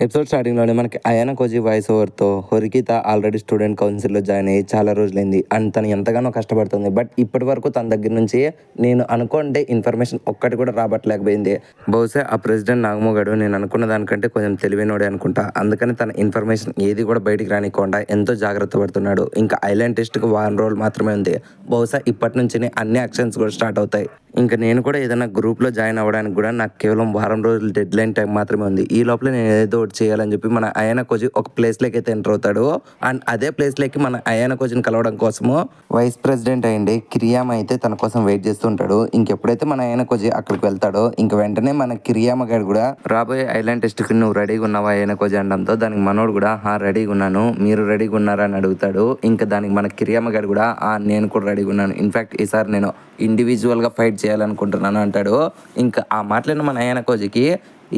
Episode స్టార్టింగ్లోనే మనకి అయానా cosy voice ఓవర్తో హొరికిత already student కౌన్సిల్లో జాయిన్ అయ్యి చాలా రోజులైంది అండ్ తను ఎంతగానో కష్టపడుతుంది. బట్ ఇప్పటి వరకు తన దగ్గర నుంచి నేను అనుకుంటే ఇన్ఫర్మేషన్ ఒక్కటి కూడా రాబట్టలేకపోయింది. బహుశా ఆ ప్రెసిడెంట్ నాగమోగాడు నేను అనుకున్న దానికంటే కొంచెం తెలివైనోడే అనుకుంటా. అందుకని తన ఇన్ఫర్మేషన్ ఏది కూడా బయటికి రానికుండా ఎంతో జాగ్రత్త పడుతున్నాడు. ఇంకా ఐలాండ్ టెస్ట్కి 1 రోజులు మాత్రమే ఉంది. బహుశా ఇప్పటి నుంచి అన్ని యాక్షన్స్ కూడా స్టార్ట్ అవుతాయి. ఇంకా నేను కూడా ఏదైనా గ్రూప్లో జాయిన్ అవ్వడానికి కూడా నాకు కేవలం 1 వారం రోజులు డెడ్ లైన్ టైం మాత్రమే ఉంది. ఈ లోపల నేను ఏదో ఒకటి చేయాలని చెప్పి మన అయానా కోజీ ఒక ప్లేస్లోకి అయితే ఎంటర్ అవుతాడు. అండ్ అదే ప్లేస్లోకి మన అయానా కోజీని కలవడం కోసము వైస్ ప్రెసిడెంట్ అయ్యండి కిరియామ అయితే తన కోసం వెయిట్ చేస్తుంటాడు. ఇంకెప్పుడైతే మన అయానా కోజీ అక్కడికి వెళ్తాడో ఇంక వెంటనే మన కిరియామ గారు కూడా రాబోయే ఐలాండ్ టెస్ట్కి నువ్వు రెడీగా ఉన్నావా అయానా కోజీ అనడంతో దానికి మనోడు కూడా రెడీగా ఉన్నాను, మీరు రెడీగా ఉన్నారా అని అడుగుతాడు. ఇంకా దానికి మన కిరియామ గారు కూడా నేను కూడా రెడీగా ఉన్నాను, ఇన్ఫ్యాక్ట్ ఈసారి నేను ఇండివిజువల్గా ఫైట్ చేయాలనుకుంటున్నాను అంటాడు. ఇంకా ఆ మాటలను మన అయానా కోజీకి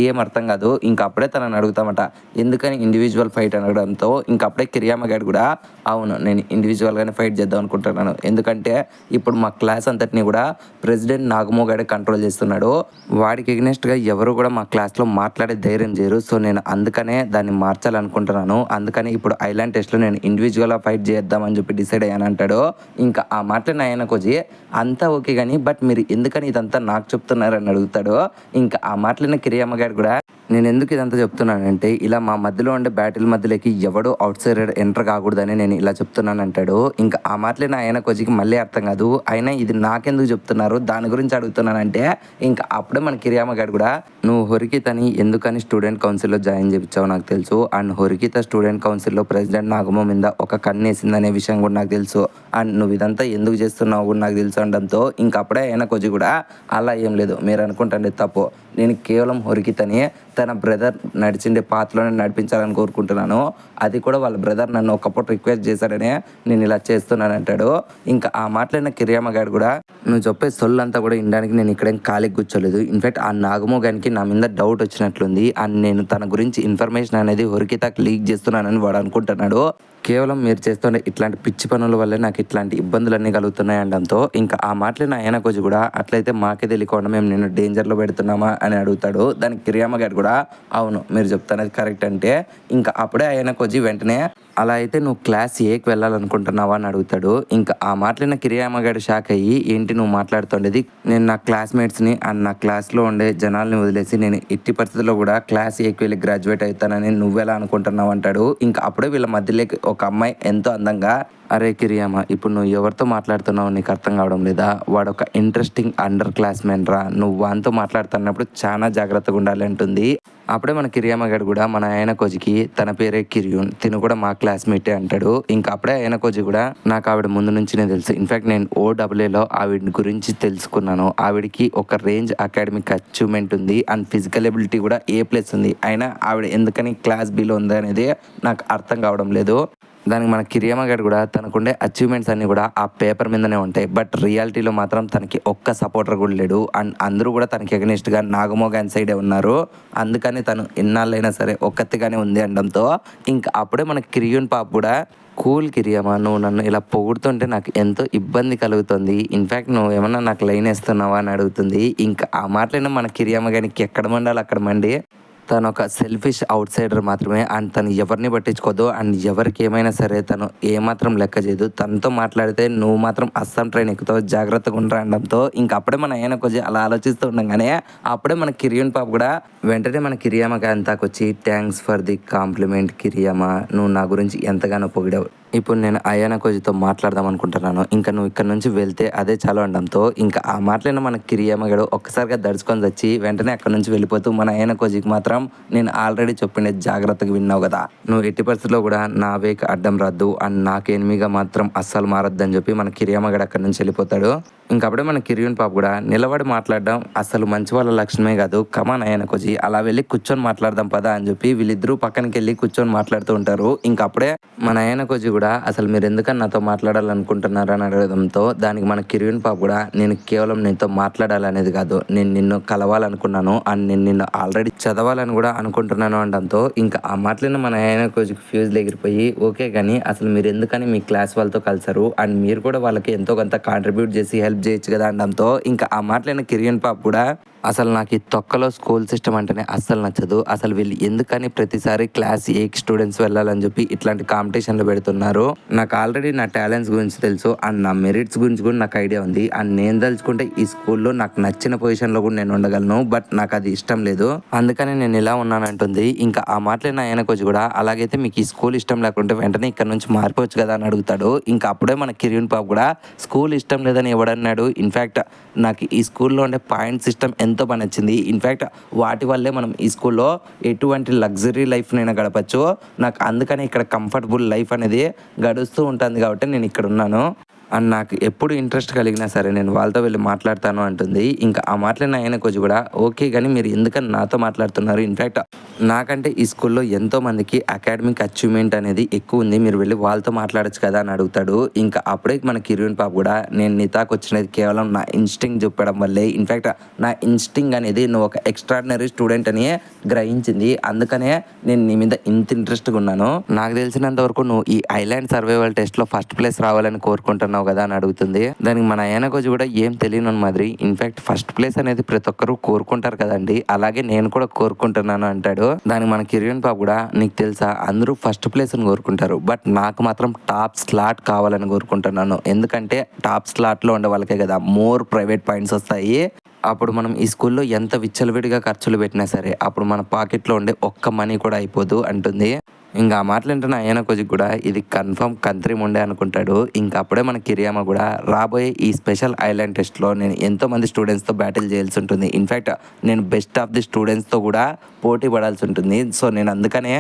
ఏం అర్థం కాదు. ఇంకా అప్పుడే తనని అడుగుతామట ఎందుకని ఇండివిజువల్ ఫైట్ అనడంతో ఇంకా అప్పుడే కిరియామ గారు కూడా అవును నేను ఇండివిజువల్గానే ఫైట్ చేద్దాం అనుకుంటున్నాను, ఎందుకంటే ఇప్పుడు మా క్లాస్ అంతటిని కూడా ప్రెసిడెంట్ నాగమో గారే కంట్రోల్ చేస్తున్నాడు. వాడికి ఎగ్నెస్ట్గా ఎవరు కూడా మా క్లాస్లో మాట్లాడే ధైర్యం చేయరు. సో నేను అందుకనే దాన్ని మార్చాలనుకుంటున్నాను. అందుకని ఇప్పుడు ఐలాండ్ టెస్ట్లో నేను ఇండివిజువల్గా ఫైట్ చేద్దామని చెప్పి డిసైడ్ అయ్యాను అంటాడు. ఇంకా ఆ మాటలు ఆయన కొద్ది అంతా ఓకే కానీ బట్ మీరు ఎందుకని ఇదంతా నాకు చెప్తున్నారని అడుగుతాడు. ఇంకా ఆ మాటలైన కిరియామ గారు కూడా నేను ఎందుకు ఇదంతా చెప్తున్నానంటే ఇలా మా మధ్యలో ఉండే బ్యాటిల్ మధ్యలోకి ఎవడు అవుట్ సైడర్ ఎంటర్ కాకూడదని నేను ఇలా చెప్తున్నాను అంటాడు. ఇంకా ఆ మాటలైన ఆయన కొద్దికి మళ్ళీ అర్థం కాదు, అయినా ఇది నాకెందుకు చెప్తున్నారు దాని గురించి అడుగుతున్నానంటే ఇంకా అప్పుడే మన కిరియామ గారు కూడా నువ్వు హొరికితని ఎందుకని స్టూడెంట్ కౌన్సిల్లో జాయిన్ చేయించావు నాకు తెలుసు, అండ్ హొరికిత స్టూడెంట్ కౌన్సిల్లో ప్రెసిడెంట్ నాగమో మీద ఒక కన్నేసిందనే విషయం కూడా నాకు తెలుసు, అండ్ నువ్వు ఇదంతా ఎందుకు చేస్తున్నావు కూడా నాకు తెలుసు అనడంతో ఇంకా అప్పుడే ఆయన కొద్ది కూడా అలా ఏం లేదు మీరు అనుకుంటాండి తప్పు, నేను కేవలం హొరికితని తన బ్రదర్ నడిచిండే పాత్రలోనే నడిపించాలని కోరుకుంటున్నాను, అది కూడా వాళ్ళ బ్రదర్ నన్ను ఒకప్పుడు రిక్వెస్ట్ చేశాడనే నేను ఇలా చేస్తున్నాను అంటాడు. ఇంకా ఆ మాటలైన కిరియామ గారు కూడా నువ్వు చెప్పే సొల్లంతా కూడా వినడానికి నేను ఇక్కడేం ఖాళీకి కూర్చోలేదు, ఇన్ఫాక్ట్ ఆ నాగమో గారికి నా మీద డౌట్ వచ్చినట్లుంది అండ్ నేను తన గురించి ఇన్ఫర్మేషన్ అనేది హొరికితకి లీక్ చేస్తున్నానని వాడు అనుకుంటున్నాడు. కేవలం మీరు చేస్తుండే ఇట్లాంటి పిచ్చి పనుల వల్లే నాకు ఇట్లాంటి ఇబ్బందులన్నీ కలుగుతున్నాయి అనడంతో ఇంకా ఆ మాటలు ఆయన కొద్ది కూడా అట్లయితే మాకే తెలియకుండా మేము నిన్ను డేంజర్లో పెడుతున్నామా అని అడుగుతాడు. దానికి కిరియామ గారు కూడా అవును మీరు చెప్తున్నది కరెక్ట్ అంటే ఇంకా అప్పుడే ఆయన కొద్ది వెంటనే అలా అయితే నువ్వు క్లాస్ ఏకి వెళ్ళాలనుకుంటున్నావా అని అడుగుతాడు. ఇంకా ఆ మాటలైన కిరియామ గారు షాక్ అయ్యి ఏంటి నువ్వు మాట్లాడుతుండేది, నేను నా క్లాస్మేట్స్ని అండ్ నా క్లాస్లో ఉండే జనాల్ని వదిలేసి నేను ఎట్టి పరిస్థితుల్లో కూడా క్లాస్ ఏకి వెళ్ళి గ్రాడ్యుయేట్ అవుతానని నువ్వెలా అనుకుంటున్నావు అంటాడు. ఇంకా అప్పుడే వీళ్ళ మధ్యలోకి ఒక అమ్మాయి ఎంతో అందంగా అరే కిరియామ ఇప్పుడు నువ్వు ఎవరితో మాట్లాడుతున్నావు నీకు అర్థం కావడం లేదా, వాడు ఒక ఇంట్రెస్టింగ్ అండర్ క్లాస్ మెన్ రా, నువ్వు వానితో మాట్లాడుతున్నప్పుడు చాలా జాగ్రత్తగా ఉండాలి అంటుంది. అప్పుడే మన కిరియామ గారు కూడా మన ఆయన కోజికి తన పేరే కిరియూన్, తిను కూడా మా క్లాస్మేటే అంటాడు. ఇంకా అప్పుడే ఆయన కోజి కూడా నాకు ఆవిడ ముందు నుంచినే తెలుసు, ఇన్ఫాక్ట్ నేను OAAలో ఆవిడ గురించి తెలుసుకున్నాను, ఆవిడకి ఒక రేంజ్ అకాడమిక్ అచీవ్మెంట్ ఉంది అండ్ ఫిజికల్ ఎబిలిటీ కూడా A+ ఉంది, అయినా ఆవిడ ఎందుకని క్లాస్ Bలో ఉంది అనేది నాకు అర్థం కావడం లేదు. దానికి మన కిరియామ గారు కూడా తనకుండే అచీవ్మెంట్స్ అన్నీ కూడా ఆ పేపర్ మీదనే ఉంటాయి, బట్ రియాలిటీలో మాత్రం తనకి ఒక్క సపోర్టర్ కూడా లేడు అండ్ అందరూ కూడా తనకి ఎగనిస్ట్గా నాగమో గాని సైడే ఉన్నారు, అందుకని తను ఎన్నాళ్ళైనా సరే ఒక్కతిగానే ఉంది అనడంతో ఇంకా అప్పుడే మన కిరియూన్ పాప కూడా కూల్ కిరియామ నువ్వు నన్ను ఇలా పొగుడుతుంటే నాకు ఎంతో ఇబ్బంది కలుగుతుంది, ఇన్ఫ్యాక్ట్ నువ్వు ఏమన్నా నాకు లైన్ వేస్తున్నావా అని అడుగుతుంది. ఇంకా ఆ మాటలైనా మన కిరియామ గారికి ఎక్కడ మండాలి అక్కడ మండి తను ఒక సెల్ఫిష్ అవుట్ సైడర్ మాత్రమే అండ్ తను ఎవరిని పట్టించుకోదు అండ్ ఎవరికి ఏమైనా సరే తను ఏమాత్రం లెక్క చేయదు, తనతో మాట్లాడితే నువ్వు మాత్రం అస్సాం ట్రైన్ ఎక్కుతావు జాగ్రత్తగా ఉండరా అనడంతో ఇంకా అప్పుడే మన ఆయన కొంచెం అలా ఆలోచిస్తూ ఉండగానే అప్పుడే మన కిరియూన్ పాప కూడా వెంటనే మన కిరియామ అంతాకొచ్చి థ్యాంక్స్ ఫర్ ది కాంప్లిమెంట్ కిరియామ, నువ్వు నా గురించి ఎంతగానో పొగిడావు, ఇప్పుడు నేను అయానా కోజితో మాట్లాడదాం అనుకుంటున్నాను, ఇంకా నువ్వు ఇక్కడ నుంచి వెళ్తే అదే చాలు అనడంతో ఇంకా ఆ మాటలైన మన కిరియామ గడు ఒక్కసారిగా దడుచుకొని వచ్చి వెంటనే అక్కడ నుంచి వెళ్ళిపోతూ మన అయానా కోజికి మాత్రం నేను ఆల్రెడీ చెప్పిండే జాగ్రత్తగా విన్నావు కదా, నువ్వు ఎట్టి పరిస్థితుల్లో కూడా నా వేకి అడ్డం రాద్దు అండ్ నాకు ఎనిమిగా మాత్రం అస్సలు మారద్దు అని చెప్పి మన కిరియామ గడు అక్కడ నుంచి వెళ్ళిపోతాడు. ఇంకా అప్పుడే మన కిరియూన్ పాప కూడా నిలబడి మాట్లాడడం అసలు మంచి వాళ్ళ లక్షణమే కాదు, కమాన్ అయానా కోజి అలా వెళ్ళి కూర్చొని మాట్లాడదాం పదా అని చెప్పి వీళ్ళిద్దరూ పక్కనకి వెళ్ళి కూర్చొని మాట్లాడుతూ ఉంటారు. ఇంకా అప్పుడే మన అయానా కోజి కూడా అసలు మీరు ఎందుకని నాతో మాట్లాడాలనుకుంటున్నారు అని అడగడంతో దానికి మన కిరియూన్ పాప కూడా నేను కేవలం నీతో మాట్లాడాలనేది కాదు నేను నిన్ను కలవాలనుకున్నాను అండ్ నేను నిన్ను ఆల్రెడీ చదవాలని కూడా అనుకుంటున్నాను అనడంతో ఇంకా ఆ మాటలను మన అయానా కోజికి ఫ్యూజ్ ఎగిరిపోయి ఓకే కానీ అసలు మీరు ఎందుకని మీ క్లాస్ వాళ్ళతో కలిసారు అండ్ మీరు కూడా వాళ్ళకి ఎంతో కొంత కాంట్రిబ్యూట్ చేసి హెల్ప్ చేయొచ్చు కదా అనడంతో ఇంకా ఆ మాటలైన కిరియూన్ పాప కూడా అసలు నాకు ఈ తొక్కలో స్కూల్ సిస్టమ్ అంటేనే అస్సలు నచ్చదు. అసలు వీళ్ళు ఎందుకని ప్రతిసారి క్లాస్ ఏకి స్టూడెంట్స్ వెళ్ళాలని చెప్పి ఇట్లాంటి కాంపిటీషన్లు పెడుతున్నారు. నాకు ఆల్రెడీ నా టాలెంట్స్ గురించి తెలుసు అండ్ నా మెరిట్స్ గురించి కూడా నాకు ఐడియా ఉంది. అండ్ నేను తలుచుకుంటే ఈ స్కూల్లో నాకు నచ్చిన పొజిషన్లో కూడా నేను ఉండగలను. బట్ నాకు అది ఇష్టం లేదు, అందుకని నేను ఇలా ఉన్నానంటుంది. ఇంకా ఆ మాటలే నా ఆయన కోచ్ కూడా అలాగైతే మీకు ఈ స్కూల్ ఇష్టం లేకుంటే వెంటనే ఇక్కడ నుంచి మారిపోవచ్చు కదా అని అడుగుతాడు. ఇంకా అప్పుడే మన కిరియన్ పాప కూడా స్కూల్ ఇష్టం లేదని ఎవడన్నాడు, ఇన్ఫ్యాక్ట్ నాకు ఈ స్కూల్లో ఉండే పాయింట్ సిస్టమ్ ఎంతో బాగా నచ్చింది. ఇన్ఫ్యాక్ట్ వాటి వల్లే మనం ఈ స్కూల్లో ఎటువంటి లగ్జరీ లైఫ్నైనా గడపచ్చు. నాకు అందుకని ఇక్కడ కంఫర్టబుల్ లైఫ్ అనేది గడుస్తూ ఉంటుంది కాబట్టి నేను ఇక్కడ ఉన్నాను. అండ్ నాకు ఎప్పుడు ఇంట్రెస్ట్ కలిగినా సరే నేను వాళ్ళతో వెళ్ళి మాట్లాడతాను అంటుంది. ఇంకా ఆ మాటలు ఆయన కొంచెం కూడా ఓకే, కానీ మీరు ఎందుకని నాతో మాట్లాడుతున్నారు, ఇన్ఫ్యాక్ట్ నాకంటే ఈ స్కూల్లో ఎంతో మందికి అకాడమిక్ అచీవ్మెంట్ అనేది ఎక్కువ ఉంది, మీరు వెళ్ళి వాళ్ళతో మాట్లాడచ్చు కదా అని అడుగుతాడు. ఇంకా అప్పుడే మన కిరియన్ పాప కూడా నేను నీతాకు వచ్చినది కేవలం నా ఇన్స్టింగ్ చెప్పడం వల్లే, ఇన్ఫ్యాక్ట్ నా ఇన్స్టింగ్ అనేది నువ్వు ఒక ఎక్స్ట్రాడినరీ స్టూడెంట్ అని గ్రహించింది, అందుకనే నేను నీ మీద ఇంత ఇంట్రెస్ట్గా ఉన్నాను. నాకు తెలిసినంత వరకు నువ్వు ఈ ఐలాండ్ సర్వైవల్ టెస్ట్లో ఫస్ట్ ప్లేస్ రావాలని కోరుకుంటున్నావు కదా అని అడుగుతుంది. దానికి మన ఆయన కోచ్ కూడా ఏం తెలియను మాదిరి, ఇన్ఫాక్ట్ ఫస్ట్ ప్లేస్ అనేది ప్రతి ఒక్కరు కోరుకుంటారు కదండి, అలాగే నేను కూడా కోరుకుంటున్నాను అంటాడు. దానికి మన కిరియన్ పాప కూడా నీకు తెలుసా అందరూ ఫస్ట్ ప్లేస్ అని కోరుకుంటారు, బట్ నాకు మాత్రం టాప్ స్లాట్ కావాలని కోరుకుంటున్నాను. ఎందుకంటే టాప్ స్లాట్లో ఉండే వాళ్ళకే కదా మోర్ ప్రైవేట్ పాయింట్స్ వస్తాయి. అప్పుడు మనం ఈ స్కూల్లో ఎంత విచ్చలవిడిగా ఖర్చులు పెట్టినా సరే అప్పుడు మన పాకెట్లో ఉండే ఒక్క మనీ కూడా అయిపోదు అంటుంది. ఇంకా ఆ మాటలు వింటున్న ఆయన కొద్దిగా కూడా ఇది కన్ఫర్మ్ కంత్రి ఉండే అనుకుంటాడు. ఇంకా అప్పుడే మన కిరియామ కూడా రాబోయే ఈ స్పెషల్ ఐలాండ్ టెస్ట్లో నేను ఎంతోమంది స్టూడెంట్స్తో బ్యాటిల్ చేయాల్సి ఉంటుంది, ఇన్ఫ్యాక్ట్ నేను బెస్ట్ ఆఫ్ ది స్టూడెంట్స్తో కూడా పోటీ పడాల్సి ఉంటుంది. సో నేను అందుకనే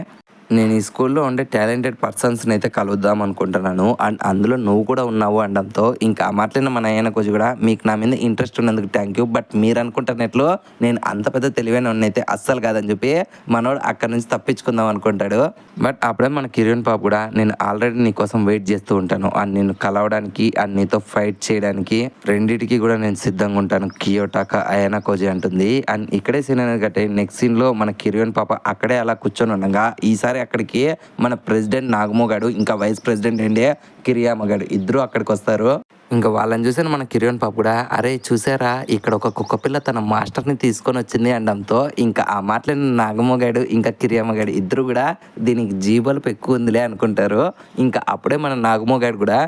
నేను ఈ స్కూల్లో ఉండే టాలెంటెడ్ పర్సన్స్ని అయితే కలుద్దాం అనుకుంటున్నాను అండ్ అందులో నువ్వు కూడా ఉన్నావు అనడంతో ఇంకా ఆ మాటలైన మన ఆయన కొంచెం కూడా మీకు నా మీద ఇంట్రెస్ట్ ఉన్నందుకు థ్యాంక్ యూ, బట్ మీరు అనుకుంటున్నట్లు నేను అంత పెద్ద తెలివైన అయితే అస్సలు కాదని చెప్పి మనోడు అక్కడ నుంచి తప్పించుకుందాం అనుకుంటాడు. బట్ అప్పుడే మన కిరియన్ పాప కూడా నేను ఆల్రెడీ నీ కోసం వెయిట్ చేస్తూ ఉంటాను అండ్ నేను కలవడానికి అండ్ నీతో ఫైట్ చేయడానికి రెండింటికి కూడా నేను సిద్ధంగా ఉంటాను కియోటాక అయానా కోజీ అంటుంది. అండ్ ఇక్కడే సీన్ అనేది కట్టే నెక్స్ట్ సీన్లో మన కిరియన్ పాప అక్కడే అలా కూర్చొని ఉండగా ఈసారి అక్కడికి మన ప్రెసిడెంట్ నాగమో గాడు ఇంకా వైస్ ప్రెసిడెంట్ ఏంటి కిరియామ గాడు ఇద్దరు అక్కడికి వస్తారు. ఇంకా వాళ్ళని చూసాను మన కిరియన్ పాప కూడా అరే చూసారా ఇక్కడ ఒక కుక్క పిల్ల తన మాస్టర్ని తీసుకొని వచ్చింది అనడంతో ఇంకా ఆ మాటలని నాగమ్మగాడు ఇంకా కిరియమ్మగాడు ఇద్దరు కూడా దీనికి జీబలుపు ఎక్కువ ఉందిలే అనుకుంటారు. ఇంకా అప్పుడే మన నాగమ్మగాడు కూడా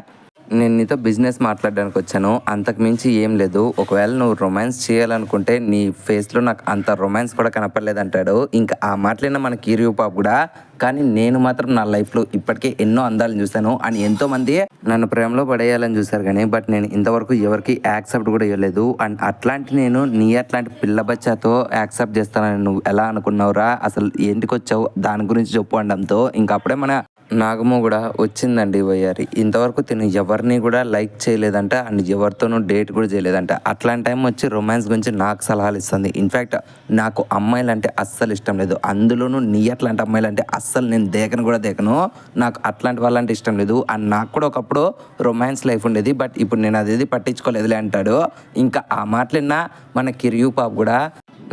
నేను నీతో బిజినెస్ మాట్లాడడానికి వచ్చాను, అంతకు మించి ఏం లేదు, ఒకవేళ నువ్వు రొమాన్స్ చేయాలనుకుంటే నీ ఫేస్లో నాకు అంత రొమాన్స్ కూడా కనపడలేదంటాడు. ఇంకా ఆ మాటలైనా మన కిరియు పాప కూడా కానీ నేను మాత్రం నా లైఫ్లో ఇప్పటికే ఎన్నో అందాలను చూశాను అని ఎంతోమంది నన్ను ప్రేమలో పడేయాలని చూశారు కానీ బట్ నేను ఇంతవరకు ఎవరికి యాక్సెప్ట్ కూడా ఇవ్వలేదు. అండ్ అట్లాంటి నేను నీ అట్లాంటి పిల్ల బచ్చాతో యాక్సెప్ట్ చేస్తానని నువ్వు ఎలా అనుకున్నావురా, అసలు ఏంటికి వచ్చావు దాని గురించి చెప్పు అనడంతో ఇంకా అప్పుడే మన నాగము కూడా వచ్చిందండి వయ్యారి ఇంతవరకు తిను ఎవరిని కూడా లైక్ చేయలేదంట అండ్ ఎవరితోనూ డేట్ కూడా చేయలేదంట. అట్లాంటి టైం వచ్చి రొమాన్స్ గురించి నాకు సలహాలు ఇస్తుంది. ఇన్ఫ్యాక్ట్ నాకు అమ్మాయిలు అంటే అస్సలు ఇష్టం లేదు, అందులోనూ నీ అట్లాంటి అమ్మాయిలు అంటే అస్సలు నేను దేకను కూడా దేకను, నాకు అట్లాంటి వాళ్ళంటే ఇష్టం లేదు. అండ్ నాకు కూడా ఒకప్పుడు రొమాన్స్ లైఫ్ ఉండేది బట్ ఇప్పుడు నేను అది పట్టించుకోలేదులే అంటాడు. ఇంకా ఆ మాటలన్నా మన కిరియు పాప కూడా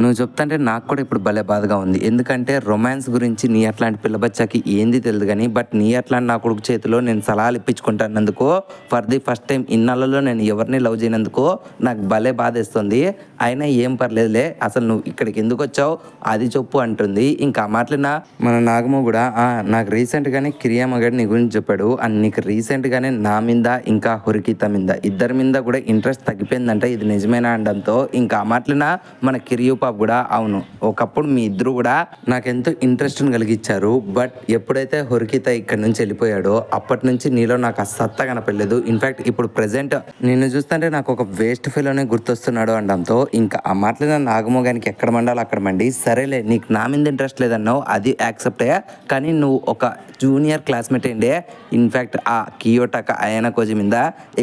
నువ్వు చెప్తాంటే నాకు కూడా ఇప్పుడు భలే బాధగా ఉంది, ఎందుకంటే రొమాన్స్ గురించి నీ అట్లాంటి పిల్లబచ్చాకి ఏంది తెలియదు కానీ బట్ నీ అట్లాంటి నా కొడుకు చేతిలో నేను సలహాలు ఇప్పించుకుంటానందుకు ఫర్ ది ఫస్ట్ టైం ఇన్నాళ్ళలో నేను ఎవరిని లవ్ చేయనందుకు నాకు భలే బాధేస్తుంది. అయినా ఏం పర్లేదులే, అసలు నువ్వు ఇక్కడికి ఎందుకు వచ్చావు అది చెప్పు అంటుంది. ఇంకా మాటలిన మన నాగమ్మ కూడా నాకు రీసెంట్గానే కిరియామగడ్ నీ గురించి చెప్పాడు అండ్ నీకు రీసెంట్గానే నా మీద ఇంకా హురికిత మీద ఇద్దరి మీద కూడా ఇంట్రెస్ట్ తగ్గిపోయిందంటే ఇది నిజమేనా అనడంతో ఇంకా మాటలిన మన కిరియు పాప కూడా అవును ఒకప్పుడు మీ ఇద్దరు కూడా నాకెంతో ఇంట్రెస్ట్ని కలిగించారు బట్ ఎప్పుడైతే హురికిత ఇక్కడ నుంచి వెళ్ళిపోయాడో అప్పటి నుంచి నీలో నాకు ఆ సత్తా కనపడలేదు. ఇన్ఫాక్ట్ ఇప్పుడు ప్రెసెంట్ నిన్ను చూస్తుంటే నాకు ఒక వేస్ట్ ఫెలోనే గుర్తొస్తున్నాడు అనడంతో ఇంకా ఆ మాటలు నాగమోగానికి ఎక్కడ మండాలో అక్కడ మండి సరేలే నీకు నా మీద ఇంట్రెస్ట్ లేదన్నావు అది యాక్సెప్ట్ అయ్యా, కానీ నువ్వు ఒక జూనియర్ క్లాస్మేట్ ఏంటే ఇన్ఫ్యాక్ట్ ఆ కియోటాక అయానా కోజీ మీద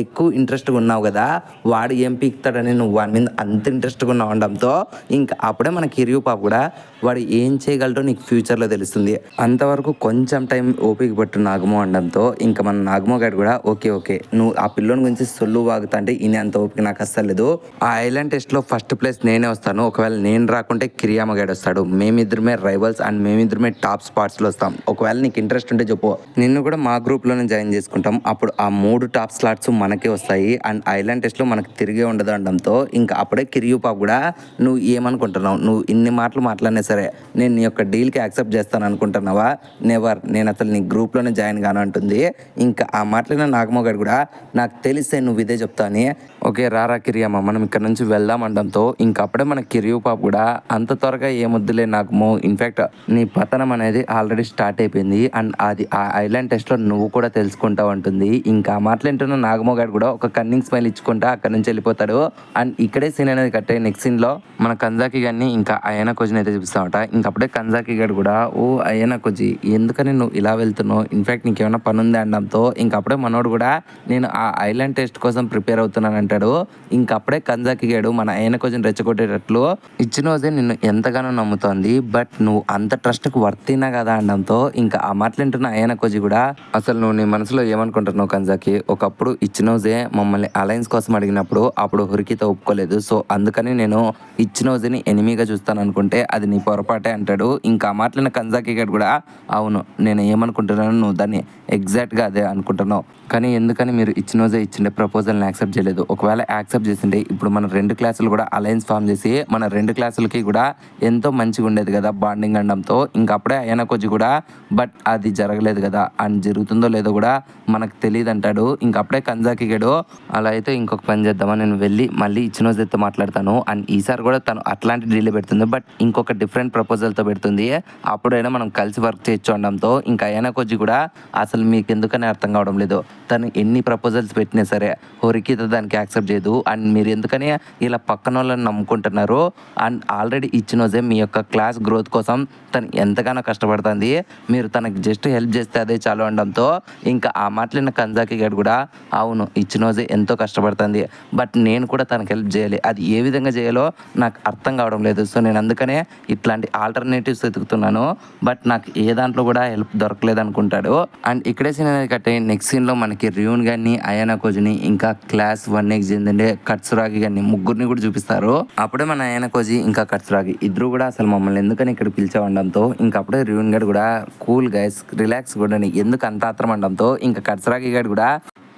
ఎక్కువ ఇంట్రెస్ట్గా ఉన్నావు కదా, వాడు ఏం పీకుతాడని నువ్వు వాడి మీద అంత ఇంట్రెస్ట్గా ఉన్నావు అనడంతో ఇంకా ఇంకా అప్పుడే మన కిరియూ పాప కూడా వాడు ఏం చేయగలడో నీకు ఫ్యూచర్లో తెలుస్తుంది, అంతవరకు కొంచెం టైం ఓపిక పట్టు నాగమో అనడంతో ఇంకా మన నాగమో గారు కూడా ఓకే ఓకే నువ్వు ఆ పిల్లోని గురించి సొల్లు వాగుతా అంటే ఇని అంత ఓపిక నాకు అస్సలు లేదు. ఆ ఐలాండ్ టెస్ట్లో ఫస్ట్ ప్లేస్ నేనే వస్తాను, ఒకవేళ నేను రాకుంటే కిరియామ గైడ్ వస్తాడు, మేమిద్దరమే రైవల్స్ అండ్ మేమిద్దరమే టాప్ స్పాట్స్లో వస్తాం, ఒకవేళ నీకు ఇంట్రెస్ట్ ఉంటే చెప్పు నిన్ను కూడా మా గ్రూప్లోనే జాయిన్ చేసుకుంటాం, అప్పుడు ఆ 3 టాప్ స్లాట్స్ మనకే వస్తాయి అండ్ ఐలాండ్ టెస్ట్లో మనకు తిరిగే ఉండదు అనడంతో ఇంకా అప్పుడే కిరియూ పాప కూడా నువ్వు ఏమనుకుంటున్నావు, నువ్వు ఇన్ని మాటలు మాట్లాడినా సరే నేను నీ యొక్క డీల్కి యాక్సెప్ట్ చేస్తాను అనుకుంటున్నావా, నెవర్, నేను అసలు నీ గ్రూప్లోనే జాయిన్ కాను అంటుంది. ఇంకా ఆ మాటలైన నాగమో గారు కూడా నాకు తెలిస్తే నువ్వు ఇదే చెప్తాని ఓకే రారా కిరియమ్మ మనం ఇక్కడ నుంచి వెళ్దాం అనడంతో ఇంకా అప్పుడే మన కిరియూ పాప కూడా అంత త్వరగా ఏమొద్దులే నాగమో, ఇన్ఫ్యాక్ట్ నీ పతనం అనేది ఆల్రెడీ స్టార్ట్ అయిపోయింది అండ్ అది ఆ ఐలాండ్ టెస్ట్లో నువ్వు కూడా తెలుసుకుంటావు అంటుంది. ఇంకా ఆ మాటలంటున్న నాగమో గారు కూడా ఒక కన్నింగ్ స్మైల్ ఇచ్చుకుంటా అక్కడ నుంచి వెళ్ళిపోతాడు. అండ్ ఇక్కడే సీన్ అనేది కట్టే నెక్స్ట్ సీన్లో మన కంజాకి గారిని ఇంకా అయనా కోజిని అయితే చూపిస్తామట. ఇంక అప్పుడే కంజాకి గారు కూడా ఓ అయనా కోజి ఎందుకని నువ్వు ఇలా వెళ్తున్నావు, ఇన్ఫ్యాక్ట్ నీకేమైనా పని ఉంది అనడంతో ఇంక అప్పుడే మనోడు కూడా నేను ఆ ఐలాండ్ టెస్ట్ కోసం ప్రిపేర్ అవుతున్నాను అంటాడు. ఇంక అప్పుడే కంజాకి గాడు మన అయనా కోజిని రెచ్చగొట్టేటట్లు ఇచ్చిన రోజే నిన్ను ఎంతగానో నమ్ముతోంది, బట్ నువ్వు అంత ట్రస్ట్కు వర్తినా కదా అనడంతో ఇంకా ఆ మాటలంటున్న అయనా కోజి కూడా అసలు నువ్వు నీ మనసులో ఏమనుకుంటున్నావు కంజాకి, ఒకప్పుడు ఇచ్చినోజే మమ్మల్ని అలయన్స్ కోసం అడిగినప్పుడు అప్పుడు హురికితో ఒప్పుకోలేదు, సో అందుకని నేను ఇచ్చినోజేని ఎనిమిగా చూస్తాను అనుకుంటే అది నీ పొరపాటే అంటాడు. ఇంకా ఆ మాటలైన కంజాకి గారు కూడా అవును నేను ఏమనుకుంటున్నాను నువ్వు దాన్ని ఎగ్జాక్ట్గా అదే అనుకుంటున్నావు, కానీ ఎందుకని మీరు ఇచ్చినోజే ఇచ్చిండే ప్రపోజల్ని యాక్సెప్ట్ చేయలేదు, ఒకవేళ యాక్సెప్ట్ చేసిండే ఇప్పుడు మన 2 క్లాసులు కూడా అలయన్స్ ఫామ్ చేసి మన 2 క్లాసులకి కూడా ఎంతో మంచిగా ఉండేది కదా బాండింగ్ అనడంతో ఇంకా అప్పుడే అయనా కోజి కూడా బట్ అది జరగలేదు కదా అండ్ జరుగుతుందో లేదో కూడా మనకు తెలియదు అంటాడు. ఇంక అప్పుడే కంజాకి గడు అలా అయితే ఇంకొక పని చేద్దామా, నేను వెళ్ళి మళ్ళీ ఇచ్చినోజేతో మాట్లాడతాను అండ్ ఈసారి కూడా తను అట్లాంటి డీలే పెడుతుంది బట్ ఇంకొక డిఫరెంట్ ప్రపోజల్తో పెడుతుంది, అప్పుడైనా మనం కలిసి వర్క్ చేయొచ్చు అనడంతో ఇంకా అయనా కోజి కూడా అసలు మీకు ఎందుకని అర్థం కావడం లేదు, తను ఎన్ని ప్రపోజల్స్ పెట్టినా సరే హోరికితో దానికి యాక్సెప్ట్ చేయదు అండ్ మీరు ఎందుకని ఇలా పక్కన వాళ్ళని నమ్ముకుంటున్నారు అండ్ ఆల్రెడీ ఇచ్చినోజే మీ యొక్క క్లాస్ గ్రోత్ కోసం తను ఎంతగానో కష్టపడుతుంది, మీరు తనకి జస్ట్ హెల్ప్ చేస్తే అదే చాలు అనడంతో ఇంకా ఆ మాటలిన కంజాకి గారు కూడా అవును ఇచ్చినోజే ఎంతో కష్టపడుతుంది బట్ నేను కూడా తనకి హెల్ప్ చేయాలి, అది ఏ విధంగా చేయాలో నాకు అర్థం కావడం లేదు, సో నేను అందుకనే ఇట్లాంటి ఆల్టర్నేటివ్స్ వెతుకుతున్నాను బట్ నాకు ఏ దాంట్లో కూడా హెల్ప్ దొరకలేదు అనుకుంటాడు. అండ్ ఇక్కడే సీన్ అనేది కట్టే నెక్స్ట్ సీన్లో మనకి రియూన్ గారిని అయానా కోజిని ఇంకా క్లాస్ 1కి చెందిండే కట్సురాగి గారిని ముగ్గురిని కూడా చూపిస్తారు. అప్పుడే మన అయానా కోజి ఇంకా కట్సురాగి ఇద్దరు కూడా అసలు మమ్మల్ని ఎందుకని ఇక్కడ పిలిచామండంతో ఇంకా అప్పుడే రియూన్ గారు కూడా కూల్ గైస్ రిలాక్స్ కూడా ఎందుకు అంత ఆత్రం అనడంతో ఇంకా కట్సురాగి గారు కూడా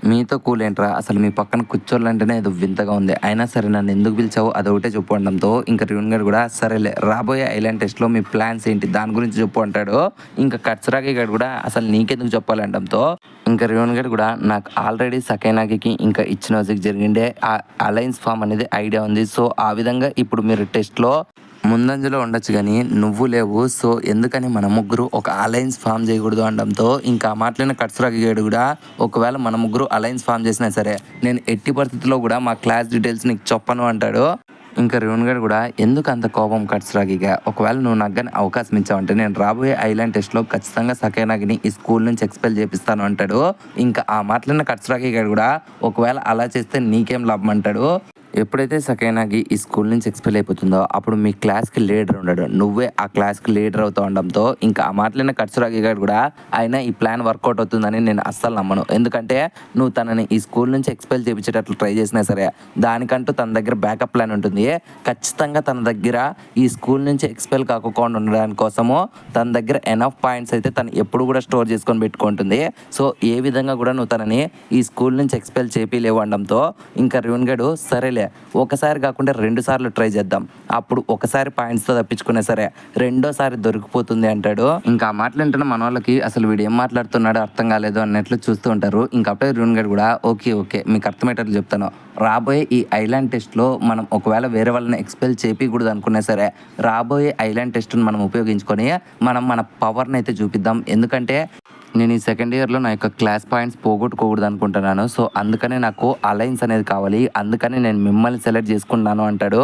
మీతో కూల్ ఏంట్రా, అసలు మీ పక్కన కూర్చోవాలంటేనే ఏదో వింతగా ఉంది, అయినా సరే నన్ను ఎందుకు పిలిచావు అదొకటే చెప్పు అనడంతో ఇంకా రియూన్ గారు కూడా సరేలే రాబోయే ఐలాండ్ టెస్ట్లో మీ ప్లాన్స్ ఏంటి దాని గురించి చెప్పు అంటాడు. ఇంకా కట్సరాగి గారు కూడా అసలు నీకెందుకు చెప్పాలంటంతో ఇంకా రియూన్ గారు కూడా నాకు ఆల్రెడీ సకైనాకి ఇంకా ఇచ్చినోజికి జరిగిండే ఆ అలయన్స్ ఫామ్ అనేది ఐడియా ఉంది, సో ఆ విధంగా ఇప్పుడు మీరు టెస్ట్లో ముందంజలో ఉండొచ్చు కానీ నువ్వు లేవు, సో ఎందుకని మన ముగ్గురు ఒక అలయన్స్ ఫామ్ చేయకూడదు అనడంతో ఇంకా మాట్లాడిన కట్సురాగి గారు కూడా ఒకవేళ మన ముగ్గురు అలయన్స్ ఫామ్ చేసినా సరే నేను ఎట్టి పరిస్థితుల్లో కూడా మా క్లాస్ డీటెయిల్స్ నీకు చెప్పను అంటాడు. ఇంకా రియూన్ గారు కూడా ఎందుకు అంత కోపం కట్సురాగిగా, ఒకవేళ నువ్వు నాకు కానీ అవకాశం ఇచ్చావంటే నేను రాబోయే ఐలాండ్ టెస్ట్లో ఖచ్చితంగా సకైనాగిని ఈ స్కూల్ నుంచి ఎక్స్పెల్ చేపిస్తాను అంటాడు. ఇంకా ఆ మాటలన్న కట్సురాగి గారు కూడా ఒకవేళ అలా చేస్తే నీకేం లాభం అంటాడు. ఎప్పుడైతే సకైనాకి ఈ స్కూల్ నుంచి ఎక్స్పెల్ అయిపోతుందో అప్పుడు మీ క్లాస్కి లీడర్ ఉండడు, నువ్వే ఆ క్లాస్కి లీడర్ అవుతూ ఉండడంతో ఇంకా ఆ మాటలైన కట్సురాగి గారు కూడా ఆయన ఈ ప్లాన్ వర్కౌట్ అవుతుందని నేను అస్సలు నమ్మను, ఎందుకంటే నువ్వు తనని ఈ స్కూల్ నుంచి ఎక్స్పెల్ చేయించేటట్లు ట్రై చేసినా సరే దానికంటూ తన దగ్గర బ్యాకప్ ప్లాన్ ఉంటుంది, ఖచ్చితంగా తన దగ్గర ఈ స్కూల్ నుంచి ఎక్స్పెల్ కాకుండా ఉండడానికి కోసము తన దగ్గర ఎనఫ్ పాయింట్స్ అయితే తను ఎప్పుడు కూడా స్టోర్ చేసుకొని పెట్టుకుంటుంది, సో ఏ విధంగా కూడా నువ్వు తనని ఈ స్కూల్ నుంచి ఎక్స్పెల్ చేపిలేవు అనడంతో ఇంకా రియూన్ గడు సరేలే ఒకసారి కాకుండా 2 సార్లు ట్రై చేద్దాం, అప్పుడు ఒకసారి పాయింట్స్తో తప్పించుకునే సరే రెండోసారి దొరికిపోతుంది అంటాడు. ఇంకా ఆ మాటలు వింటున్న మన వాళ్ళకి అసలు వీడు ఏం మాట్లాడుతున్నాడో అర్థం కాలేదు అన్నట్లు చూస్తూ ఉంటారు. ఇంకా అప్పుడే రియూన్ గడు కూడా ఓకే ఓకే మీకు అర్థమయ్యేటట్లు చెప్తాను, రాబోయే ఈ ఐలాండ్ టెస్ట్లో మనం ఒకవేళ వేరే వాళ్ళని ఎక్స్పెల్ చేపించకూడదు అనుకున్నా సరే రాబోయే ఐలాండ్ టెస్ట్ని మనం ఉపయోగించుకొని మనం మన పవర్ని అయితే చూపిద్దాం, ఎందుకంటే నేను ఈ సెకండ్ ఇయర్లో నా యొక్క క్లాస్ పాయింట్స్ పోగొట్టుకోకూడదు అనుకుంటున్నాను, సో అందుకనే నాకు అలయన్స్ అనేది కావాలి, అందుకని నేను మిమ్మల్ని సెలెక్ట్ చేసుకున్నాను అంటాడు.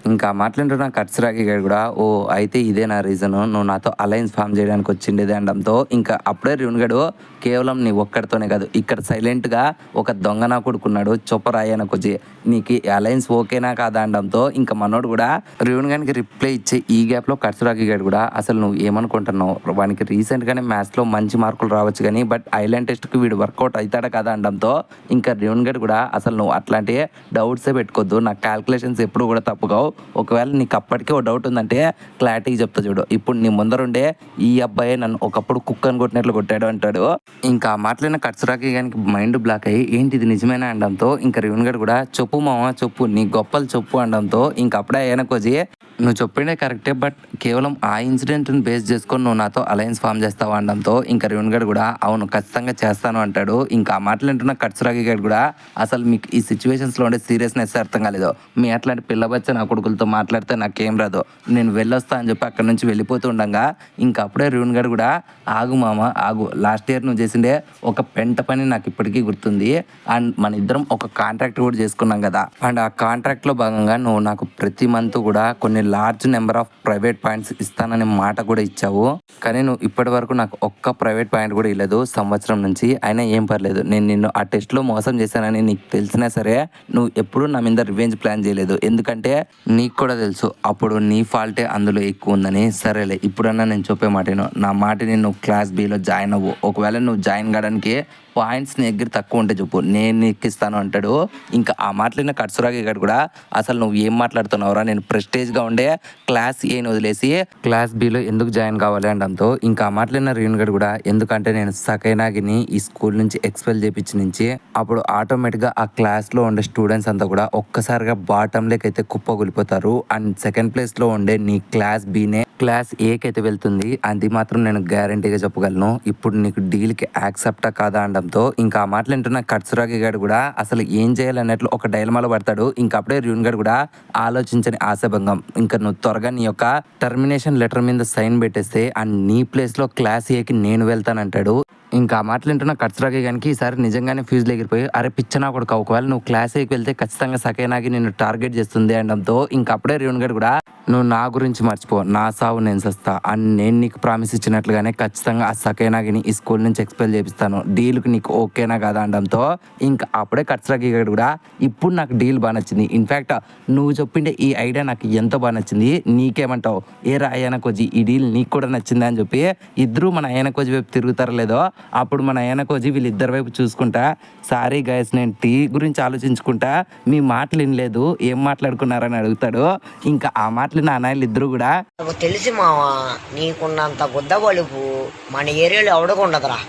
ఇంకా మాట్లాడుతున్న కట్సరాకి గారు కూడా ఓ అయితే ఇదే నా రీజను నువ్వు నాతో అలయన్స్ ఫామ్ చేయడానికి వచ్చిండేది అనడంతో ఇంకా అప్పుడే రియున్ గడు కేవలం నీ ఒక్కడితోనే కాదు ఇక్కడ సైలెంట్గా ఒక దొంగ నా కొడుకున్నాడు చొప్పరాయనకు వచ్చి నీకు అలయన్స్ ఓకేనా కాదా అనడంతో ఇంకా మనోడు కూడా రియున్ గారికి రిప్లై ఇచ్చే ఈ గ్యాప్లో కట్సరాకి గారు కూడా అసలు నువ్వు ఏమనుకుంటున్నావు వానికి రీసెంట్గానే మ్యాథ్స్లో మంచి మార్కులు రావచ్చు కానీ బట్ ఐలాండ్ టెస్ట్కి వీడు వర్కౌట్ అవుతాడా కదా అనడంతో ఇంకా రియున్ గడు కూడా అసలు నువ్వు అట్లాంటి డౌట్సే పెట్టుకోవద్దు నా క్యాల్కులేషన్స్ ఎప్పుడు కూడా తప్పుగావు ఒకవేళ నీకు అప్పటికే ఓ డౌట్ ఉందంటే క్లారిటీగా చెప్తా చూడు ఇప్పుడు నీ ముందరుండే ఈ అబ్బాయి నన్ను ఒకప్పుడు కుక్కని కొట్టినట్లు కొట్టాడు అంటాడు ఇంకా మాట్లాడిన కట్సరాకి కానీ మైండ్ బ్లాక్ అయ్యి ఏంటి ఇది నిజమేనా అనడంతో ఇంకా రియున్ గడు కూడా చెప్పు మామ చెప్పు నీ గొప్పలు చెప్పు అనడంతో ఇంకా అప్పుడే ఆయనకొచ్చి నువ్వు చెప్పిండే కరెక్టే బట్ కేవలం ఆ ఇన్సిడెంట్ని బేస్ చేసుకొని నువ్వు నాతో అలయన్స్ ఫామ్ చేస్తావు అనడంతో ఇంకా రియున్ గడు కూడా అవును ఖచ్చితంగా చేస్తాను అంటాడు ఇంకా ఆ మాటలు వింటున్న కట్సరాకి గడు కూడా అసలు మీకు ఈ సిచ్యువేషన్స్లో ఉండే సీరియస్నెస్ అర్థం కాలేదు మీ అట్లాంటి పిల్లబచ్చ నా కొడుకులతో మాట్లాడితే నాకేం రాదు నేను వెళ్ళొస్తా అని చెప్పి అక్కడ నుంచి వెళ్ళిపోతూ ఉండగా ఇంకా అప్పుడే రియున్ గడు కూడా ఆగు మామ ఆగు లాస్ట్ ఇయర్ నువ్వు చేసిండే ఒక పెంట పని నాకు ఇప్పటికీ గుర్తుంది అండ్ మన ఇద్దరం ఒక కాంట్రాక్ట్ కూడా చేసుకున్నాం కదా అండ్ ఆ కాంట్రాక్ట్లో భాగంగా నువ్వు నాకు ప్రతి మంత్ కూడా కొన్ని large number of private points ఇస్తాననే మాట కూడా ఇచ్చావు కానీ నువ్వు ఇప్పటి వరకు నాకు ఒక్క ప్రైవేట్ పాయింట్ కూడా ఇవ్వలేదు సంవత్సరం నుంచి అయినా ఏం పర్లేదు నేను నిన్ను ఆ టెస్ట్లో మోసం చేశానని నీకు తెలిసినా సరే నువ్వు ఎప్పుడూ నా మీద రివెంజ్ ప్లాన్ చేయలేదు ఎందుకంటే నీకు కూడా తెలుసు అప్పుడు నీ ఫాల్టే అందులో ఎక్కువ ఉందని సరేలే ఇప్పుడన్నా నేను చెప్పే మాటను నా మాటని నువ్వు క్లాస్ బిలో జాయిన్ అవ్వు ఒకవేళ నువ్వు జాయిన్ కావడానికి పాయింట్స్ నీ దగ్గర తక్కువ ఉంటే చెప్పు నేను నీకు ఇస్తాను అంటాడు ఇంకా ఆ మాటలిన కట్సరాకి గారు కూడా అసలు నువ్వు ఏం మాట్లాడుతున్నావురా నేను ప్రెస్టేజ్గా ఉండే క్లాస్ ఏని వదిలేసి క్లాస్ బిలో ఎందుకు జాయిన్ కావాలి అనడంతో ఇంకా ఆ మాటలిన రియున్ గడు కూడా ఎందుకంటే నేను సకైనాగిని ఈ స్కూల్ నుంచి ఎక్స్పెల్ చేపించి నుంచి అప్పుడు ఆటోమేటిక్గా ఆ క్లాస్లో ఉండే స్టూడెంట్స్ అంతా కూడా ఒక్కసారిగా బాటంలోకి అయితే కుప్పగొలిపోతారు అండ్ సెకండ్ ప్లేస్లో ఉండే నీ క్లాస్ బీనే క్లాస్ ఏకి అయితే వెళ్తుంది అది మాత్రం నేను గ్యారంటీగా చెప్పగలను ఇప్పుడు నీకు డీల్కి యాక్సెప్టా కాదా అనడంతో ఇంకా ఆ మాటలు వింటున్న కట్సరాకి గారు కూడా అసలు ఏం చేయాలన్నట్లు ఒక డైలమాలో పడతాడు ఇంకా అప్పుడే రియున్ గడు కూడా ఆలోచించని ఆశాభంగం ఇంకా నువ్వు త్వరగా నీ యొక్క టర్మినేషన్ లెటర్ మీద సైన్ పెట్టేస్తే అండ్ నీ ప్లేస్లో క్లాస్ ఏకి నేను వెళ్తానంటాడు ఇంకా ఆ మాటలు వింటున్న కట్సరాకి గానికి ఈసారి నిజంగానే ఫ్యూజ్లు ఎగిరిపోయి అరే పిచ్చనా కొడుకు ఒకవేళ నువ్వు క్లాస్ ఏకి వెళ్తే ఖచ్చితంగా సకైనాగి నిన్ను టార్గెట్ చేస్తుంది అనడంతో ఇంకా అప్పుడే రియున్ గడు కూడా నువ్వు నా గురించి మర్చిపో నా సావు నేను సస్తా అండ్ నేను నీకు ప్రామిస్ ఇచ్చినట్లుగానే ఖచ్చితంగా ఆ సకైనాగిని ఈ స్కూల్ నుంచి ఎక్స్పెల్ చేపిస్తాను డీల్కి నీకు ఓకేనా కాదా అనడంతో ఇంకా అప్పుడే కట్సరాకి గారు కూడా ఇప్పుడు నాకు డీల్ బాగా నచ్చింది ఇన్ఫ్యాక్ట్ నువ్వు చెప్పిండే ఈ ఐడియా నాకు ఎంతో బాగా నచ్చింది నీకేమంటావు ఏ రా అయ్యాన కోజీ ఈ డీల్ నీకు కూడా నచ్చిందా అని చెప్పి ఇద్దరు మన అయ్యాన కోజీ వైపు తిరుగుతారో లేదో అప్పుడు మన అయ్యాన కోజీ వీళ్ళిద్దరి వైపు చూసుకుంటా సారీ గైస్ నేను టీ గురించి ఆలోచించుకుంటా మీ మాటలు వినలేదు ఏం మాట్లాడుకున్నారని అడుగుతాడు ఇంకా ఆ మాటలు నా అన్నయ్యలు ఇద్దరు కూడా తెలిసి మావా నీకున్నంత గుద్ద బలుపు మన ఏరియాలో ఎవడకుండదురా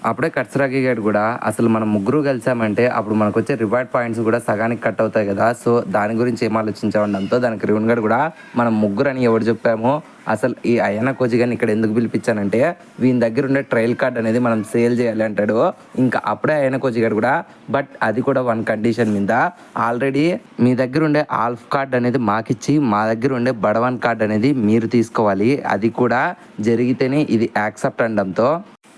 అప్పుడే కట్సరాకి గారు కూడా అసలు మనం ముగ్గురు కలిసామంటే అప్పుడు మనకు వచ్చే రివార్డ్ పాయింట్స్ కూడా సగానికి కట్ అవుతాయి కదా సో దాని గురించి ఏం ఆలోచించామండంతో దానికి రియున్ గడు కూడా మనం ముగ్గురు అని ఎవరు చెప్పామో అసలు ఈ అయ్యన కోచి గారిని ఇక్కడ ఎందుకు పిలిపించానంటే వీని దగ్గర ఉండే ట్రయల్ కార్డ్ అనేది మనం సేల్ చేయాలి అంటాడు ఇంకా అప్పుడే అయ్యన కోచి గారు కూడా బట్ అది కూడా వన్ కండిషన్ మీద ఆల్రెడీ మీ దగ్గర ఉండే ఆల్ఫ్ కార్డ్ అనేది మాకిచ్చి మా దగ్గర ఉండే బడవన్ కార్డ్ అనేది మీరు తీసుకోవాలి అది కూడా జరిగితేనే ఇది యాక్సెప్ట్ అనడంతో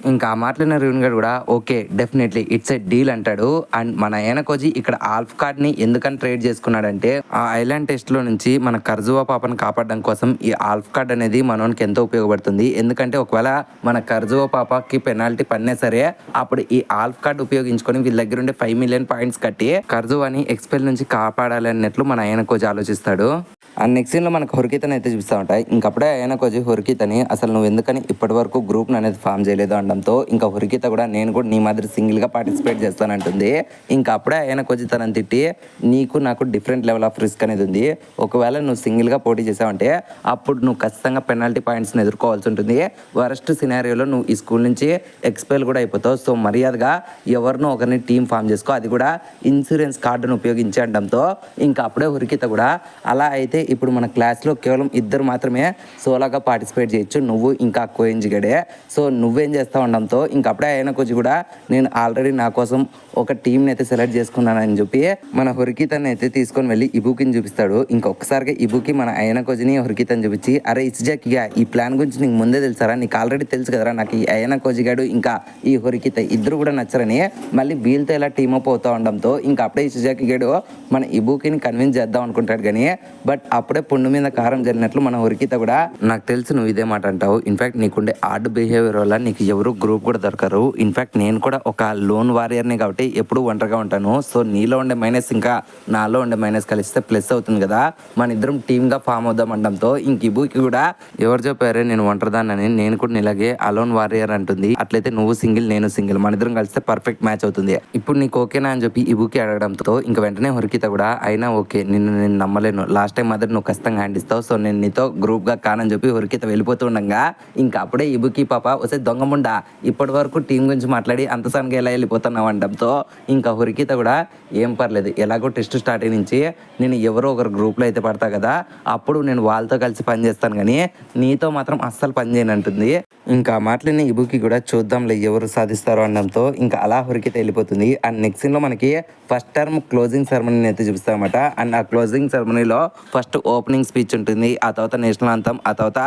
ఇంకా ఆ మాటలిన రియున్ గడు కూడా okay definitely it's a deal అంటాడు అండ్ మన ఏనకోజీ ఇక్కడ ఆల్ఫ్ కార్డ్ని ఎందుకని ట్రేడ్ చేసుకున్నాడంటే ఆ ఐలాండ్ టెస్ట్లో నుంచి మన కర్జువా పాపను కాపాడడం కోసం ఈ ఆల్ఫ్ కార్డ్ అనేది మనోనికి ఎంతో ఉపయోగపడుతుంది ఎందుకంటే ఒకవేళ మన కర్జువా పాపకి పెనాల్టీ పడినా సరే అప్పుడు ఈ ఆల్ఫ్ కార్డ్ ఉపయోగించుకొని వీళ్ళ దగ్గర ఉండే 5 మిలియన్ పాయింట్స్ కట్టి కర్జువాని ఎక్స్పెల్ నుంచి కాపాడాలి అన్నట్లు మన ఏనకోజీ ఆలోచిస్తాడు అండ్ నెక్స్ట్ సీన్లో మనకు హొరికితని అయితే చూపిస్తూ ఉంటాయి ఇంకప్పుడే ఏనకోజీ హొరికితని అసలు నువ్వు ఎందుకని ఇప్పటి వరకు గ్రూప్ని అనేది ఫామ్ చేయలేదు అనడంతో ఇంకా హొరికిత కూడా నేను కూడా నీ మాదిరి సింగిల్గా పార్టిసిపేట్ చేస్తానంటుంది ఇంకా అప్పుడే ఏనకోజీ తనని తిట్టి నీకు నాకు డిఫరెంట్ లెవెల్ ఆఫ్ రిస్క్ అనేది ఉంది ఒకవేళ నువ్వు సింగిల్గా పోటీ చేసావంటే అప్పుడు నువ్వు ఖచ్చితంగా పెనాల్టీ పాయింట్స్ని ఎదుర్కోవాల్సి ఉంటుంది వరస్ట్ సినారియోలో నువ్వు ఈ స్కూల్ నుంచి ఎక్స్పెల్ కూడా అయిపోతావు సో మర్యాదగా ఎవరినో ఒకరిని టీం ఫామ్ చేసుకో అది కూడా ఇన్సూరెన్స్ కార్డును ఉపయోగించి అనడంతో ఇంకా అప్పుడే హొరికిత కూడా అలా అయితే ఇప్పుడు మన క్లాస్లో కేవలం ఇద్దరు మాత్రమే సోలాగా పార్టిసిపేట్ చేయొచ్చు నువ్వు ఇంకా కోయింజ్ గడే సో నువ్వేం చేస్తావు ఉండడంతో ఇంక అప్పుడే అయిన కోచ్ కూడా నేను ఆల్రెడీ నా కోసం ఒక టీంని అయితే సెలెక్ట్ చేసుకున్నానని చెప్పి మన హురికితని అయితే తీసుకొని వెళ్ళి ఇబుకిని చూపిస్తాడు. ఇంకొకసారిగా ఇబుకి మన అయిన కోచ్ని హురికితని చూపించి, అరే ఇస్జాక్ ఇక ఈ ప్లాన్ గురించి నీకు ముందే తెలుసారా, నీకు ఆల్రెడీ తెలుసు కదరా, నాకు ఈ అయిన కోచ్ గాడు ఇంకా ఈ హురికిత ఇద్దరు కూడా నచ్చరని మళ్ళీ వీళ్ళతో ఇలా టీమ్ అప్ అవుతూ ఉండడంతో ఇంకా అప్పుడే ఇస్జాక్ గాడు మన ఇబుకిని కన్విన్స్ చేద్దాం అనుకుంటాడు. కానీ బట్ అప్పుడే పుండు మీద కారం జరిగినట్లు మన హురికిత కూడా, నాకు తెలుసు నువ్వు ఇదే మాట అంటావు, ఇన్ఫాక్ట్ నీకుండే ఆర్డ్ బిహేవియర్ వల్ల నీకు ఎవరు గ్రూప్ కూడా దొరకరు, ఇన్ఫాక్ట్ నేను కూడా ఒక లోన్ వారియర్ని కాబట్టి ఎప్పుడు ఒంటరిగా ఉంటాను, సో నీలో ఉండే మైనస్ ఇంకా నాలో ఉండే మైనస్ కలిస్తే ప్లస్ అవుతుంది కదా, మన ఇద్దరం టీమ్గా ఫామ్ అవుదాం అనడంతో ఇంక ఇబుకి కూడా ఎవరు చెప్పారే నేను ఒంటరిదానని, నేను కూడా ఇలాగే అలోన్ వారియర్ అంటుంది, అట్లయితే నువ్వు సింగిల్ నేను సింగిల్, మన ఇద్దరం కలిస్తే పర్ఫెక్ట్ మ్యాచ్ అవుతుంది, ఇప్పుడు నీకు ఓకేనా అని చెప్పి ఇబుకి అడగడంతో ఇంకా వెంటనే హురికిత కూడా అయినా ఓకే నిన్ను నేను నమ్మలేను, లాస్ట్ టైం మాత్రం నువ్వు ఖచ్చితంగా హ్యాండ్ ఇస్తావు, సో నేను నీతో గ్రూప్గా కానని చెప్పి హురికిత వెళ్ళిపోతూ ఉండగా ఇంకా అప్పుడే ఇబుకి పాప వస్తే దొంగముండా ఇప్పటి వరకు టీం గురించి మాట్లాడి అంత సన్గా ఎలా వెళ్ళిపోతున్నావు అనడంతో ఇంకా హురికిత కూడా ఏం పర్లేదు, ఎలాగో టెస్ట్ స్టార్ట్ అయ్యి నుంచి నేను ఎవరో ఒకరు గ్రూప్లో అయితే పడతా కదా, అప్పుడు నేను వాళ్ళతో కలిసి పని చేస్తాను కానీ నీతో మాత్రం అస్సలు పని చేయను అంటుంది. ఇంకా మాటలని ఇబుకి కూడా చూద్దాంలే ఎవరు సాధిస్తారో అనడంతో ఇంకా అలా హురికిత వెళ్ళిపోతుంది. అండ్ నెక్స్ట్ సీన్లో మనకి ఫస్ట్ టర్మ్ క్లోజింగ్ సెరమనీని అయితే చూపిస్తామన్నమాట. అండ్ ఆ క్లోజింగ్ సెరమనీలో ఫస్ట్ ఓపెనింగ్ స్పీచ్ ఉంటుంది, ఆ తర్వాత నేషనల్ అంతం, ఆ తర్వాత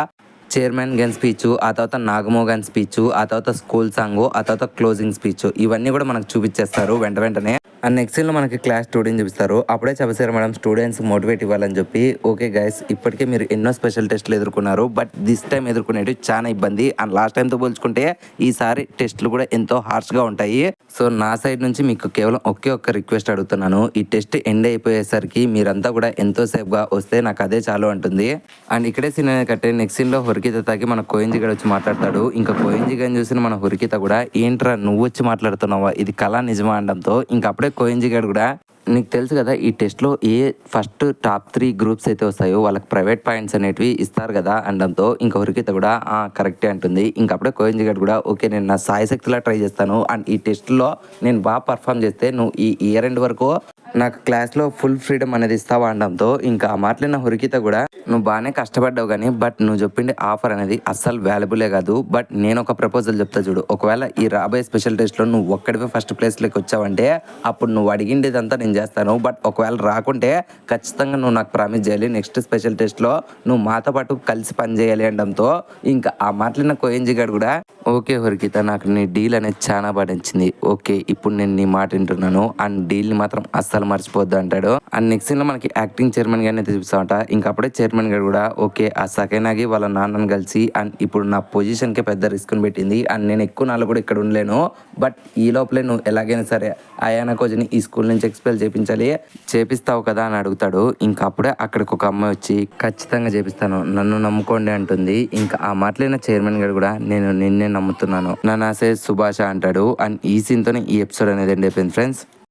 చైర్మన్ గన్ స్పీచ్, ఆ తర్వాత నాగమో గన్ స్పీచ్, ఆ తర్వాత స్కూల్ సాంగ్, ఆ తర్వాత క్లోజింగ్ స్పీచ్, ఇవన్నీ కూడా మనకు చూపించేస్తారు వెంటనే. అండ్ నెక్స్ట్ సీన్లో మనకి క్లాస్ స్టూడెంట్ చూపిస్తారు. అప్పుడే చెప్పేసారు మేడం స్టూడెంట్స్ మోటివేట్ ఇవ్వాలని చెప్పి, ఓకే గైస్ ఇప్పటికే మీరు ఎన్నో స్పెషల్ టెస్ట్లు ఎదుర్కొన్నారు, బట్ దిస్ టైం ఎదుర్కొనేవి చాలా ఇబ్బంది, అండ్ లాస్ట్ టైంతో పోల్చుకుంటే ఈసారి టెస్ట్లు కూడా ఎంతో హార్ష్గా ఉంటాయి, సో నా సైడ్ నుంచి మీకు కేవలం ఒకే ఒక్క రిక్వెస్ట్ అడుగుతున్నాను, ఈ టెస్ట్ ఎండ్ అయిపోయేసరికి మీరంతా కూడా ఎంతో సేఫ్గా వస్తే నాకు అదే చాలు అంటుంది. అండ్ ఇక్కడే సీన్ అనేది కట్టే నెక్స్ట్ సీన్లో హురికిత తాకి మన కోయింజి గడు వచ్చి మాట్లాడతాడు. ఇంకా కోయింజి గని చూసిన మన హురికిత కూడా ఏంట్రా నువ్వు వచ్చి మాట్లాడుతున్నావా, ఇది కళ నిజమా అనడంతో ఇంకా అప్పుడే కోయింజి గడు కూడా, నీకు తెలుసు కదా ఈ టెస్ట్లో ఏ ఫస్ట్ టాప్ 3 గ్రూప్స్ అయితే వస్తాయో వాళ్ళకి ప్రైవేట్ పాయింట్స్ అనేటివి ఇస్తారు కదా అనడంతో ఇంకా హురికిత కూడా కరెక్టే అంటుంది. ఇంకా అప్పుడే కోయింజి గడు కూడా ఓకే నేను నా సాయశక్తిలా ట్రై చేస్తాను, అండ్ ఈ టెస్ట్లో నేను బాగా పర్ఫామ్ చేస్తే నువ్వు ఈ ఇయర్ ఎండ్ వరకు నాకు క్లాస్లో ఫుల్ ఫ్రీడమ్ అనేది ఇస్తావా అనడంతో ఇంకా ఆ మాటలిన హురికిత కూడా, నువ్వు బాగానే కష్టపడ్డావు కానీ బట్ నువ్వు చెప్పిండే ఆఫర్ అనేది అస్సలు వాల్యుబులే కాదు, బట్ నేను ఒక ప్రపోజల్ చెప్తా చూడు, ఒకవేళ ఈ రాబోయే స్పెషల్ టెస్ట్లో నువ్వు ఒక్కడివే ఫస్ట్ ప్లేస్లోకి వచ్చావంటే అప్పుడు నువ్వు అడిగిండేదంతా నేను చేస్తాను, బట్ ఒకవేళ రాకుంటే ఖచ్చితంగా నువ్వు నాకు ప్రామిస్ చేయాలి నెక్స్ట్ స్పెషల్ టెస్ట్లో నువ్వు మాతో పాటు కలిసి పని చేయాలి అనడంతో ఇంకా ఆ మాటలిన కోయింజి గారు కూడా, ఓకే హురికిత నాకు నీ డీల్ అనేది చాలా బాగా నచ్చింది, ఓకే ఇప్పుడు నేను నీ మాట వింటున్నాను, అండ్ డీల్ని మాత్రం అస్సలు మర్చిపోద్దు అంటాడు. అండ్ నెక్స్ట్ సీన్లో మనకి యాక్టింగ్ చైర్మన్ గారిని చూపిస్తామంట. ఇంకా అప్పుడే చైర్మన్ గారు కూడా ఓకే ఆ సకేనాగి వాళ్ళ నాన్నని కలిసి అండ్ ఇప్పుడు నా పొజిషన్కే పెద్ద రిస్క్ని పెట్టింది, అండ్ నేను ఎక్కువ నాళ్ళు కూడా ఇక్కడ ఉండలేను, బట్ ఈ లోపలే నువ్వు ఎలాగైనా సరే అయానా కోచ్ని ఈ స్కూల్ నుంచి ఎక్స్పెల్ చేపిస్తావు కదా అని అడుగుతాడు. ఇంకా అప్పుడే అక్కడికి ఒక అమ్మాయి వచ్చి ఖచ్చితంగా చేపిస్తాను నన్ను నమ్ముకోండి అంటుంది. ఇంకా ఆ మాటలైన చైర్మన్ గారు కూడా నేను నిన్నే నమ్ముతున్నాను నా నాసే సుభాష అంటాడు. అండ్ ఈ సీన్తోనే ఈ ఎపిసోడ్ అనేది ఎండ్ అయిపోయింది ఫ్రెండ్స్.